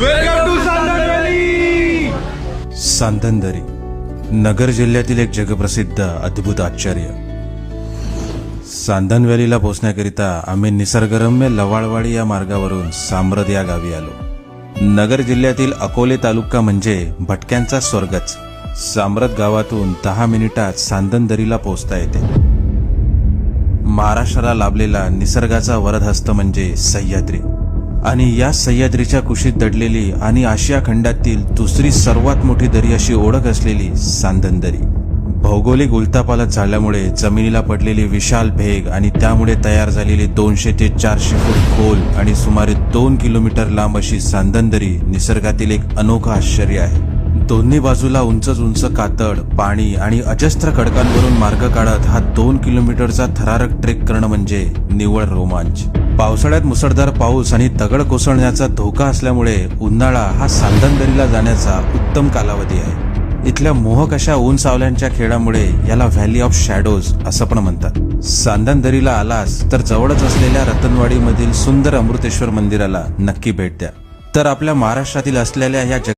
Welcome to सांदनवेली. सांदनदरी नगर जिल्ह्यातील एक जगप्रसिद्ध अद्भुत आश्चर्य. सांदनवेलीला पोहोचण्याकरिता आम्ही निसर्गरम्य लवाळवाडी या मार्गावरून साम्रद या गावी आलो. नगर जिल्ह्यातील अकोले तालुका म्हणजे भटक्यांचा स्वर्गच. साम्रद गावातून 10 मिनिटात सांदनदरीला पोहोचता येते. महाराष्ट्राला लाभलेला निसर्गाचा वरदहस्त म्हणजे सह्याद्री आणि या सह्याद्रीच्या कुशीत दडलेली आणि आशिया खंडातील दुसरी सर्वात मोठी दरी अशी ओळख असलेली सांदनदरी. भौगोलिक उलथापालथ झाल्यामुळे जमिनीला पडलेली विशाल भेग आणि त्यामुळे तयार झालेली 200 ते 400 फूट खोल आणि सुमारे 2 किलोमीटर लांब अशी सांदनदरी निसर्गातील एक अनोखं आश्चर्य आहे. दोन्ही बाजूला उंचच उंच कातळ, पाणी आणि अजस्त्र खडकांवरून मार्ग काढत हा 2 किलोमीटरचा थरारक ट्रेक करणं म्हणजे निव्वळ रोमांच. पावसाळ्यात मुसळधार पाऊस आणि दगड कोसळण्याचा धोका असल्यामुळे उन्हाळा हा सांदनदरीला जाण्याचा उत्तम कालावधी आहे. इथल्या मोहक अशा ऊन सावल्यांच्या खेळामुळे याला व्हॅली ऑफ शॅडोज असं पण म्हणतात. सांदनदरीला आलास तर जवळच असलेल्या रतनवाडी मधील सुंदर अमृतेश्वर मंदिराला नक्की भेट द्या. तर आपल्या महाराष्ट्रातील असलेल्या या